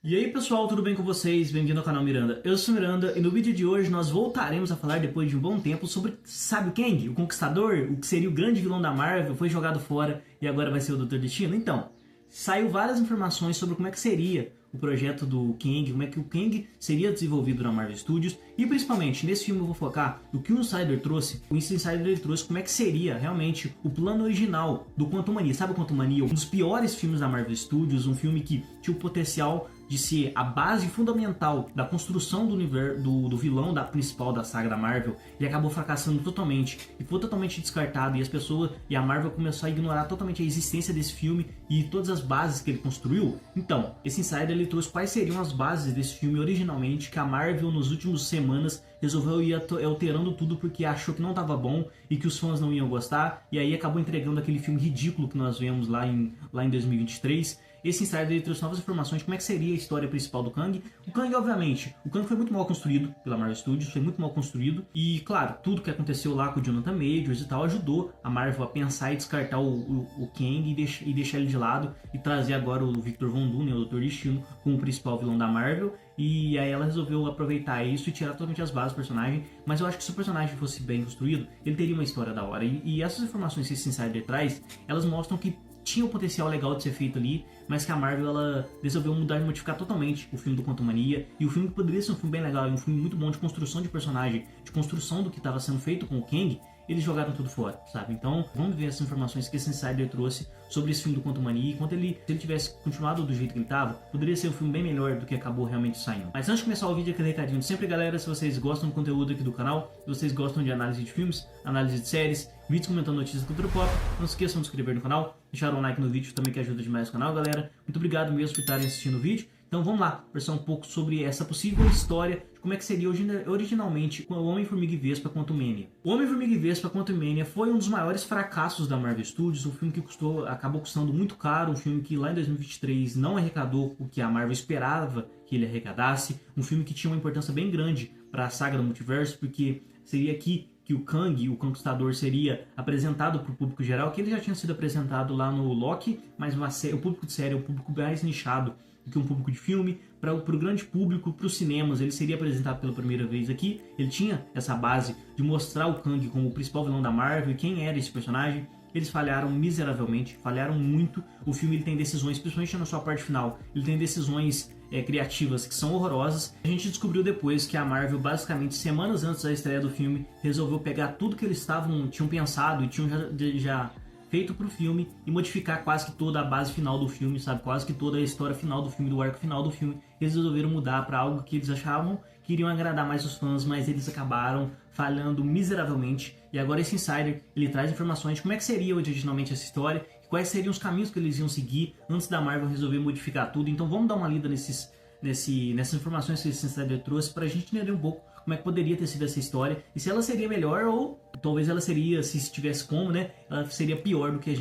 E aí pessoal, tudo bem com vocês? Bem-vindo ao canal Miranda. Eu sou o Miranda e no vídeo de hoje nós voltaremos a falar depois de um bom tempo sobre, sabe o Kang? O Conquistador, o que seria o grande vilão da Marvel, foi jogado fora e agora vai ser o Doutor Destino? Então, saiu várias informações sobre como é que seria o projeto do Kang, como é que o Kang seria desenvolvido na Marvel Studios e principalmente nesse filme eu vou focar no que o Insider trouxe. O Insider ele trouxe como é que seria realmente o plano original do Quantumania. Sabe o Quantumania? Um dos piores filmes da Marvel Studios, um filme que tinha o potencial de ser a base fundamental da construção do universo do vilão da principal da saga da Marvel e acabou fracassando totalmente e foi totalmente descartado e as pessoas e a Marvel começou a ignorar totalmente a existência desse filme e todas as bases que ele construiu. Então, esse Insider ele trouxe quais seriam as bases desse filme originalmente que a Marvel nos últimos semanas resolveu ir alterando tudo porque achou que não estava bom e que os fãs não iam gostar e aí acabou entregando aquele filme ridículo que nós vemos lá em 2023. Esse Insider ele trouxe novas informações de como é que seria a história principal do Kang. O Kang, obviamente, o Kang foi muito mal construído pela Marvel Studios, foi muito mal construído. E, claro, tudo que aconteceu lá com o Jonathan Majors e tal ajudou a Marvel a pensar e descartar o Kang e deixar ele de lado e trazer agora o Victor Von Doom, o Doutor Destino, como o principal vilão da Marvel. E aí ela resolveu aproveitar isso e tirar totalmente as bases do personagem. Mas eu acho que se o personagem fosse bem construído, ele teria uma história da hora. E essas informações que esse Insider traz, elas mostram que tinha um potencial legal de ser feito ali, mas que a Marvel ela resolveu mudar e modificar totalmente o filme do Quantumania. E o filme que poderia ser um filme bem legal e um filme muito bom de construção de personagem, de construção do que estava sendo feito com o Kang, eles jogaram tudo fora, sabe? Então, vamos ver as informações que esse Insider trouxe sobre esse filme do Quantumania. Enquanto se ele tivesse continuado do jeito que ele estava, poderia ser um filme bem melhor do que acabou realmente saindo. Mas antes de começar o vídeo, aquele recadinho de sempre, galera, se vocês gostam do conteúdo aqui do canal, se vocês gostam de análise de filmes, análise de séries, vídeos comentando notícias da cultura pop, não se esqueçam de se inscrever no canal, deixar um like no vídeo também que ajuda demais o canal, galera. Muito obrigado mesmo por estarem assistindo o vídeo. Então vamos lá, conversar um pouco sobre essa possível história de como é que seria originalmente o Homem-Formiga e Vespa Quantumania. O Homem-Formiga e Vespa Quantumania foi um dos maiores fracassos da Marvel Studios, um filme que acabou custando muito caro, um filme que lá em 2023 não arrecadou o que a Marvel esperava que ele arrecadasse, um filme que tinha uma importância bem grande para a saga do multiverso, porque seria aqui que o Kang, o Conquistador, seria apresentado para o público geral, que ele já tinha sido apresentado lá no Loki, mas o público de série é o público mais nichado do que um público de filme. Para o grande público, para os cinemas, ele seria apresentado pela primeira vez aqui. Ele tinha essa base de mostrar o Kang como o principal vilão da Marvel e quem era esse personagem. Eles falharam miseravelmente, falharam muito. O filme ele tem decisões, principalmente na sua parte final, ele tem decisões criativas que são horrorosas. A gente descobriu depois que a Marvel, basicamente semanas antes da estreia do filme, resolveu pegar tudo que eles tinham pensado e tinham já feito pro filme e modificar quase que toda a base final do filme, sabe? Quase que toda a história final do filme, do arco final do filme. Eles resolveram mudar para algo que eles achavam que iriam agradar mais os fãs, mas eles acabaram falhando miseravelmente. E agora esse Insider, ele traz informações de como é que seria originalmente essa história, quais seriam os caminhos que eles iam seguir antes da Marvel resolver modificar tudo. Então vamos dar uma lida nessas informações que esse Insider trouxe para a gente entender um pouco como é que poderia ter sido essa história e se ela seria melhor ou talvez ela seria, se tivesse como, né, ela seria pior do que a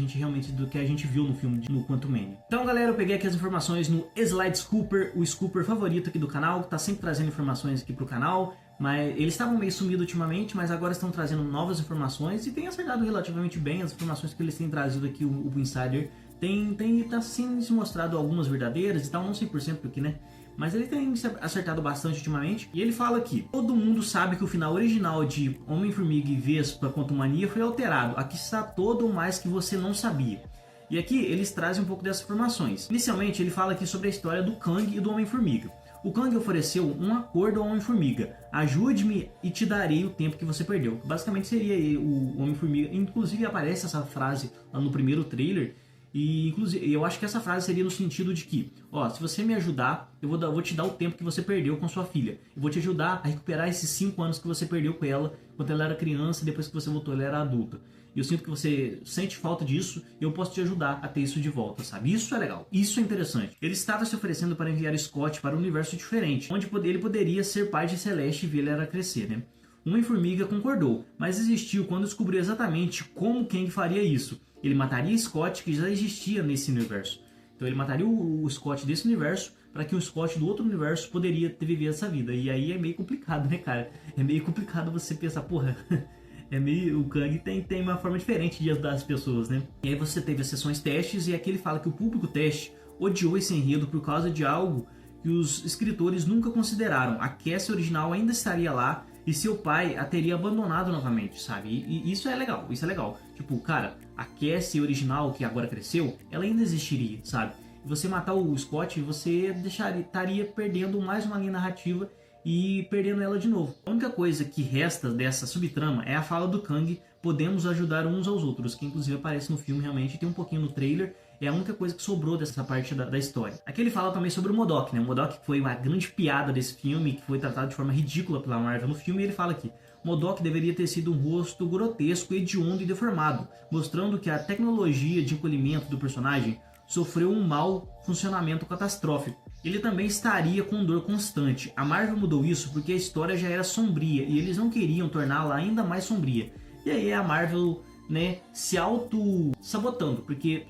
gente viu no filme no Quantumania. Então, galera, eu peguei aqui as informações no Slide Scooper, o Scooper favorito aqui do canal, que tá sempre trazendo informações aqui pro canal. Mas eles estavam meio sumidos ultimamente, mas agora estão trazendo novas informações e tem acertado relativamente bem as informações que eles têm trazido aqui, o Insider tá sim se mostrado algumas verdadeiras e tal, não 100% porque, né? Mas ele tem acertado bastante ultimamente. E ele fala aqui: todo mundo sabe que o final original de Homem-Formiga e Vespa Quantumania foi alterado. Aqui está todo o mais que você não sabia. E aqui eles trazem um pouco dessas informações. Inicialmente ele fala aqui sobre a história do Kang e do Homem-Formiga. O Kang ofereceu um acordo ao Homem-Formiga: ajude-me e te darei o tempo que você perdeu. Basicamente seria o Homem-Formiga. Inclusive aparece essa frase lá no primeiro trailer. E inclusive eu acho que essa frase seria no sentido de que, ó, se você me ajudar, eu vou te dar o tempo que você perdeu com sua filha. Eu vou te ajudar a recuperar esses 5 anos que você perdeu com ela quando ela era criança e depois que você voltou ela era adulta. E eu sinto que você sente falta disso e eu posso te ajudar a ter isso de volta, sabe? Isso é legal, isso é interessante. Ele estava se oferecendo para enviar Scott para um universo diferente, onde ele poderia ser pai de Celeste e ver ela crescer, né? Homem-Formiga concordou, mas desistiu quando descobriu exatamente como Kang faria isso. Ele mataria Scott, que já existia nesse universo. Então ele mataria o Scott desse universo para que o Scott do outro universo poderia ter vivido essa vida. E aí é meio complicado, né, cara? É meio complicado você pensar, porra, o Kang tem uma forma diferente de ajudar as pessoas, né? E aí você teve as sessões testes e aqui ele fala que o público teste odiou esse enredo por causa de algo que os escritores nunca consideraram. A Cassie original ainda estaria lá e seu pai a teria abandonado novamente, sabe? E isso é legal, isso é legal. Tipo, cara, a Cassie original, que agora cresceu, ela ainda existiria, sabe? E você matar o Scott, você estaria perdendo mais uma linha narrativa e perdendo ela de novo. A única coisa que resta dessa subtrama é a fala do Kang: podemos ajudar uns aos outros, que inclusive aparece no filme, realmente tem um pouquinho no trailer. É a única coisa que sobrou dessa parte da história. Aqui ele fala também sobre o MODOK, né? O MODOK foi uma grande piada desse filme, que foi tratado de forma ridícula pela Marvel no filme, e ele fala aqui: MODOK deveria ter sido um rosto grotesco, hediondo e deformado, mostrando que a tecnologia de encolhimento do personagem sofreu um mau funcionamento catastrófico. Ele também estaria com dor constante. A Marvel mudou isso porque a história já era sombria e eles não queriam torná-la ainda mais sombria. E aí a Marvel, né, se auto-sabotando, porque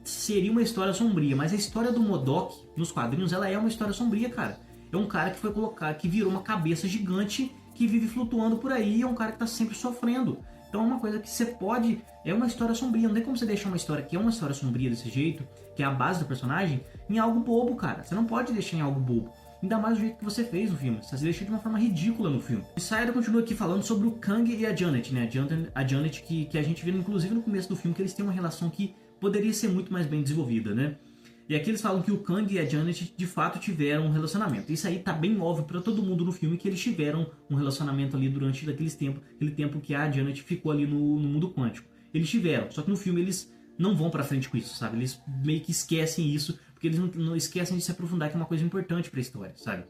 seria uma história sombria, mas a história do MODOK nos quadrinhos, ela é uma história sombria, cara. É um cara que foi colocado, que virou uma cabeça gigante que vive flutuando por aí, é um cara que tá sempre sofrendo. Então é uma coisa que você pode... É uma história sombria, não tem como você deixar uma história que é uma história sombria desse jeito, que é a base do personagem, em algo bobo, cara. Você não pode deixar em algo bobo. Ainda mais do jeito que você fez no filme. Você deixou de uma forma ridícula no filme. O Snyder continua aqui falando sobre o Kang e a Janet, né? A Janet que a gente vê, inclusive, no começo do filme, que eles têm uma relação que poderia ser muito mais bem desenvolvida, né? E aqui eles falam que o Kang e a Janet de fato tiveram um relacionamento. Isso aí tá bem óbvio pra todo mundo no filme, que eles tiveram um relacionamento ali durante aquele tempo que a Janet ficou ali no mundo quântico. Eles tiveram, só que no filme eles não vão pra frente com isso, sabe? Eles meio que esquecem isso, porque eles não esquecem de se aprofundar, que é uma coisa importante pra história, sabe?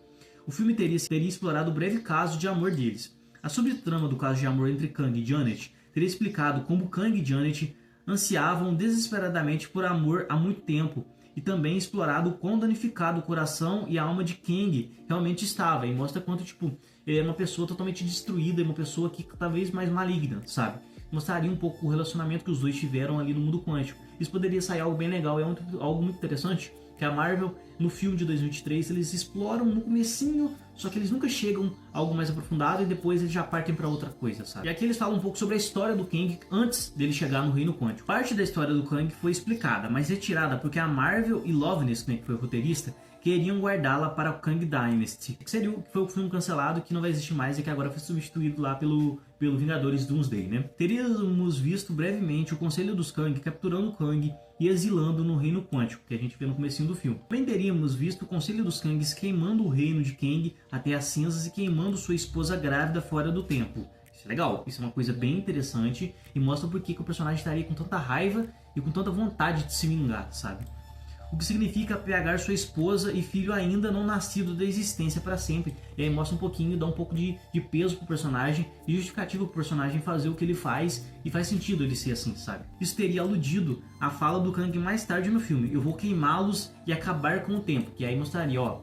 O filme teria explorado o breve caso de amor deles. A subtrama do caso de amor entre Kang e Janet teria explicado como Kang e Janet ansiavam desesperadamente por amor há muito tempo, e também explorado o quão danificado o coração e a alma de Kang realmente estava, e mostra quanto, tipo, é uma pessoa totalmente destruída, uma pessoa que talvez mais maligna, sabe? Mostraria um pouco o relacionamento que os dois tiveram ali no mundo quântico. Isso poderia sair algo bem legal, algo muito interessante, que a Marvel, no filme de 2023, eles exploram no comecinho, só que eles nunca chegam a algo mais aprofundado e depois eles já partem para outra coisa, sabe? E aqui eles falam um pouco sobre a história do Kang antes dele chegar no Reino Quântico. Parte da história do Kang foi explicada, mas retirada porque a Marvel e Loveness, né, que foi o roteirista, queriam guardá-la para o Kang Dynasty, que foi o filme cancelado, que não vai existir mais e que agora foi substituído lá pelo Vingadores Doomsday, né? Teríamos visto brevemente o Conselho dos Kang capturando o Kang e exilando no Reino Quântico, que a gente vê no comecinho do filme. Também teríamos visto o Conselho dos Kangs queimando o reino de Kang até as cinzas e queimando sua esposa grávida fora do templo. Isso é legal, isso é uma coisa bem interessante e mostra por que o personagem estaria com tanta raiva e com tanta vontade de se vingar, sabe? O que significa pegar sua esposa e filho ainda não nascido da existência para sempre. E aí mostra um pouquinho, dá um pouco de peso pro personagem e justificativa pro personagem fazer o que ele faz, e faz sentido ele ser assim, sabe? Isso teria aludido a fala do Kang mais tarde no filme: eu vou queimá-los e acabar com o tempo. Que aí mostraria, ó,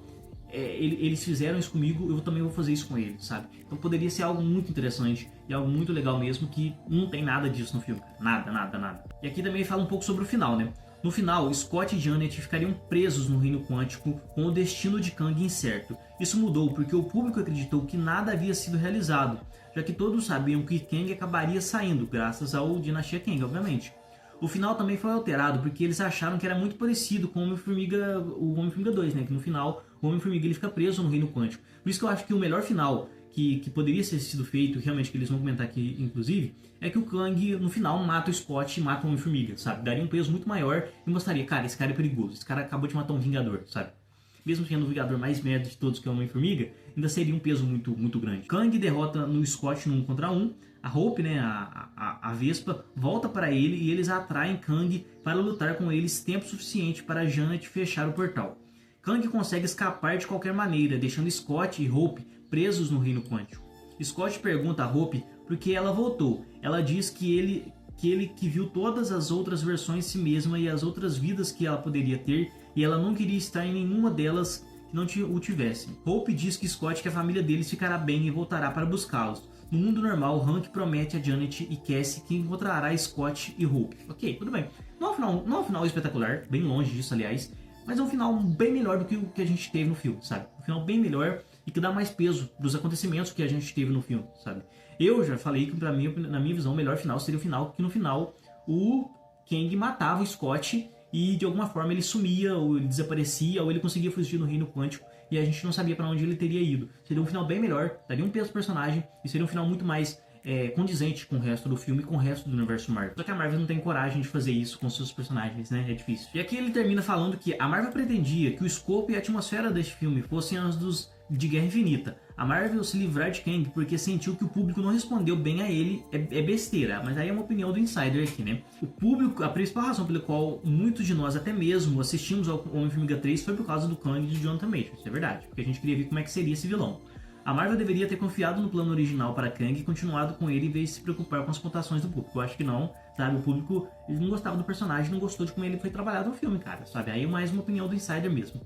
eles fizeram isso comigo, eu também vou fazer isso com eles, sabe? Então poderia ser algo muito interessante e algo muito legal mesmo, que não tem nada disso no filme, cara. Nada. E aqui também fala um pouco sobre o final, né? No final, Scott e Janet ficariam presos no Reino Quântico com o destino de Kang incerto. Isso mudou porque o público acreditou que nada havia sido realizado, já que todos sabiam que Kang acabaria saindo, graças ao Dinastia Kang, obviamente. O final também foi alterado porque eles acharam que era muito parecido com o Homem-Formiga 2, né? Que no final o Homem-Formiga ele fica preso no Reino Quântico. Por isso que eu acho que o melhor final que poderia ter sido feito, realmente, que eles vão comentar aqui, inclusive, é que o Kang, no final, mata o Scott e mata o Homem-Formiga, sabe? Daria um peso muito maior e mostraria, cara, esse cara é perigoso, esse cara acabou de matar um Vingador, sabe? Mesmo sendo o Vingador mais merda de todos, que é o Homem-Formiga, ainda seria um peso muito grande. Kang derrota no Scott no 1 contra 1, a Hope, né, a Vespa, volta para ele e eles atraem Kang para lutar com eles tempo suficiente para Janet fechar o portal. Kang consegue escapar de qualquer maneira, deixando Scott e Hope presos no Reino Quântico. Scott pergunta a Hope por que ela voltou. Ela diz que ele viu todas as outras versões de si mesma e as outras vidas que ela poderia ter, e ela não queria estar em nenhuma delas que não o tivesse. Hope diz que Scott que a família deles ficará bem e voltará para buscá-los. No mundo normal, Hank promete a Janet e Cassie que encontrará Scott e Hope. Ok, tudo bem. Não é um final espetacular, bem longe disso, aliás, mas é um final bem melhor do que o que a gente teve no filme, sabe? Um final bem melhor e que dá mais peso dos acontecimentos que a gente teve no filme, sabe? Eu já falei que, na minha visão, o melhor final seria o final que no final o Kang matava o Scott e de alguma forma ele sumia, ou ele desaparecia, ou ele conseguia fugir no reino quântico e a gente não sabia para onde ele teria ido. Seria um final bem melhor, daria um peso pro personagem e seria um final muito mais condizente com o resto do filme e com o resto do universo Marvel. Só que a Marvel não tem coragem de fazer isso com seus personagens, né? É difícil. E aqui ele termina falando que a Marvel pretendia que o escopo e a atmosfera deste filme fossem as dos de Guerra Infinita. A Marvel se livrar de Kang porque sentiu que o público não respondeu bem a ele é besteira, mas aí é uma opinião do insider aqui, né? O público, a principal razão pela qual muitos de nós até mesmo assistimos ao Homem-Formiga 3 foi por causa do Kang de Jonathan Majors, isso é verdade, porque a gente queria ver como é que seria esse vilão. A Marvel deveria ter confiado no plano original para Kang e continuado com ele em vez de se preocupar com as pontuações do público. Eu acho que não, sabe? O público ele não gostava do personagem, não gostou de como ele foi trabalhado no filme, cara, sabe? Aí é mais uma opinião do insider mesmo.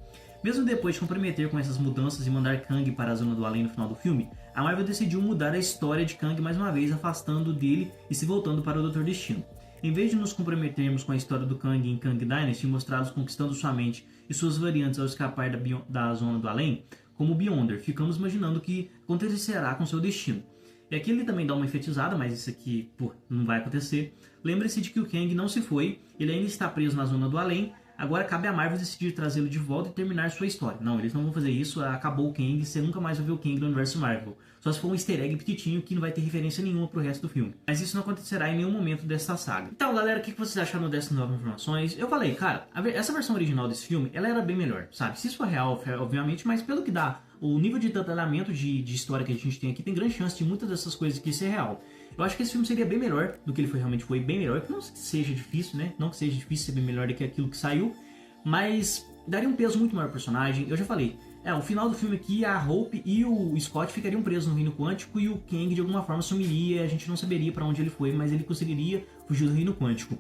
Mesmo depois de comprometer com essas mudanças e mandar Kang para a Zona do Além no final do filme, a Marvel decidiu mudar a história de Kang mais uma vez, afastando dele e se voltando para o Dr. Destino. Em vez de nos comprometermos com a história do Kang em Kang Dynasty e mostrá-los conquistando sua mente e suas variantes ao escapar da Zona do Além, como o Beyonder, ficamos imaginando o que acontecerá com seu destino. E aqui ele também dá uma enfeitizada, mas isso aqui não vai acontecer. Lembre-se de que o Kang não se foi, ele ainda está preso na Zona do Além. Agora cabe a Marvel decidir trazê-lo de volta e terminar sua história. Não, eles não vão fazer isso, acabou o Kang, você nunca mais vai ver o Kang no universo Marvel. Só se for um easter egg petitinho que não vai ter referência nenhuma pro resto do filme. Mas isso não acontecerá em nenhum momento dessa saga. Então, galera, o que vocês acharam dessas novas informações? Eu falei, cara, essa versão original desse filme, ela era bem melhor, sabe? Se isso for real, obviamente, mas pelo que dá, o nível de detalhamento de história que a gente tem aqui, tem grande chance de muitas dessas coisas aqui ser real. Eu acho que esse filme seria bem melhor do que ele realmente foi, bem melhor. Que não seja difícil, né? Não que seja difícil ser bem melhor do que aquilo que saiu. Mas daria um peso muito maior ao personagem. Eu já falei, o final do filme aqui, a Hope e o Scott ficariam presos no reino quântico e o Kang de alguma forma sumiria, a gente não saberia para onde ele foi, mas ele conseguiria fugir do reino quântico.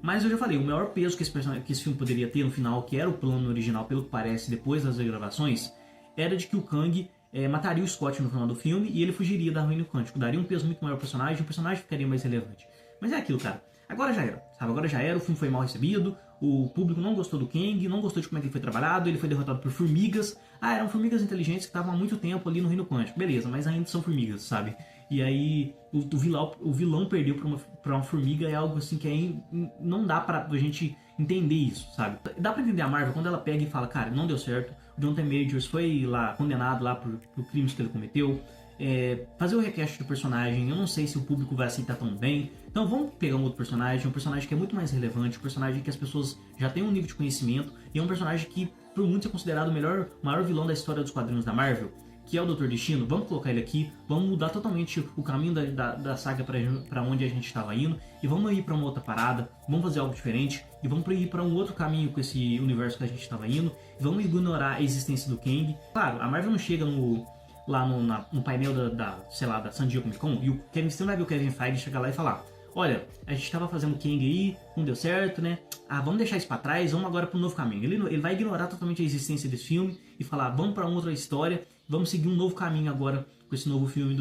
Mas eu já falei, o maior peso que esse filme poderia ter no final, que era o plano original, pelo que parece, depois das regravações, era de que o Kang mataria o Scott no final do filme e ele fugiria do reino quântico. Daria um peso muito maior ao personagem, o personagem ficaria mais relevante. Mas é aquilo, cara. Agora já era, sabe? Agora já era, o filme foi mal recebido, o público não gostou do Kang, não gostou de como é que ele foi trabalhado, ele foi derrotado por formigas. Eram formigas inteligentes que estavam há muito tempo ali no reino quântico. Beleza, mas ainda são formigas, sabe? E aí o vilão perdeu pra uma formiga, é algo assim que aí não dá pra gente entender isso, sabe? Dá pra entender a Marvel quando ela pega e fala, cara, não deu certo, o Jonathan Majors foi lá condenado lá por crimes que ele cometeu. Fazer o recast do personagem, eu não sei se o público vai aceitar tão bem. Então vamos pegar um personagem que é muito mais relevante, um personagem que as pessoas já têm um nível de conhecimento, e é um personagem que por muitos é considerado o maior vilão da história dos quadrinhos da Marvel, que é o Dr. Destino. Vamos colocar ele aqui, vamos mudar totalmente o caminho da saga para onde a gente estava indo, e vamos ir para uma outra parada, vamos fazer algo diferente, e vamos ir para um outro caminho com esse universo que a gente estava indo, e vamos ignorar a existência do Kang. Claro, a Marvel não chega lá no painel da San Diego Comic Con, e você não vai ver o Kevin Feige chegar lá e falar, olha, a gente estava fazendo Kang aí, não deu certo, né? Vamos deixar isso pra trás, vamos agora pro novo caminho. Ele vai ignorar totalmente a existência desse filme e falar, vamos pra outra história, vamos seguir um novo caminho agora com esse novo filme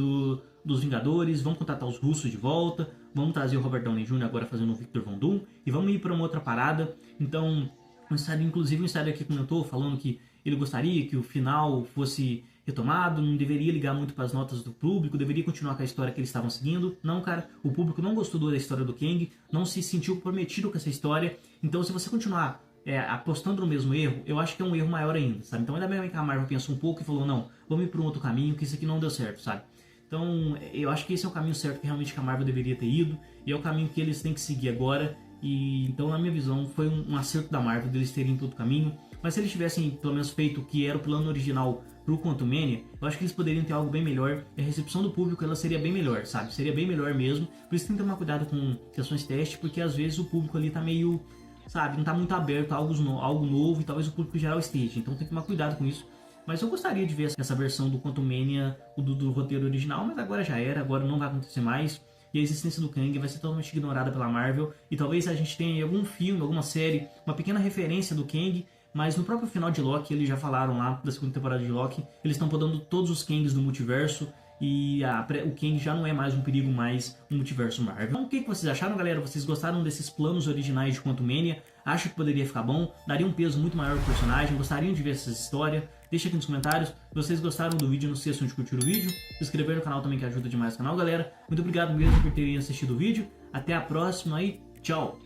dos Vingadores, vamos contratar os russos de volta, vamos trazer o Robert Downey Jr. agora fazendo o Victor Von Doom, e vamos ir pra uma outra parada. Então, inclusive um insider aqui comentou, falando que ele gostaria que o final fosse retomado, não deveria ligar muito para as notas do público, deveria continuar com a história que eles estavam seguindo. Não, cara, o público não gostou da história do Kang, não se sentiu prometido com essa história. Então, se você continuar apostando no mesmo erro, eu acho que é um erro maior ainda, sabe? Então, ainda bem que a Marvel pensou um pouco e falou, não, vamos ir para um outro caminho, que isso aqui não deu certo, sabe? Então, eu acho que esse é o caminho certo que realmente a Marvel deveria ter ido, e é o caminho que eles têm que seguir agora. E então, na minha visão, foi um acerto da Marvel deles terem ido outro caminho. Mas se eles tivessem pelo menos feito o que era o plano original pro Quantumania, eu acho que eles poderiam ter algo bem melhor, e a recepção do público ela seria bem melhor, sabe? Seria bem melhor mesmo. Por isso tem que tomar cuidado com sessões teste, porque às vezes o público ali tá meio, sabe, não tá muito aberto a algo novo, e talvez o público geral esteja. Então tem que tomar cuidado com isso. Mas eu gostaria de ver essa versão do Quantumania, do roteiro original, mas agora já era, agora não vai acontecer mais. E a existência do Kang vai ser totalmente ignorada pela Marvel. E talvez a gente tenha algum filme, alguma série, uma pequena referência do Kang. Mas no próprio final de Loki, eles já falaram lá da segunda temporada de Loki, eles estão podando todos os Kangs do multiverso. E o Kang já não é mais um perigo mais no multiverso Marvel. Então o que vocês acharam, galera? Vocês gostaram desses planos originais de Quantumania? Acham que poderia ficar bom? Daria um peso muito maior pro personagem? Gostariam de ver essa história? Deixa aqui nos comentários. Se vocês gostaram do vídeo, não se esqueçam de curtir o vídeo, se inscrever no canal também, que ajuda demais o canal, galera. Muito obrigado mesmo por terem assistido o vídeo. Até a próxima e tchau!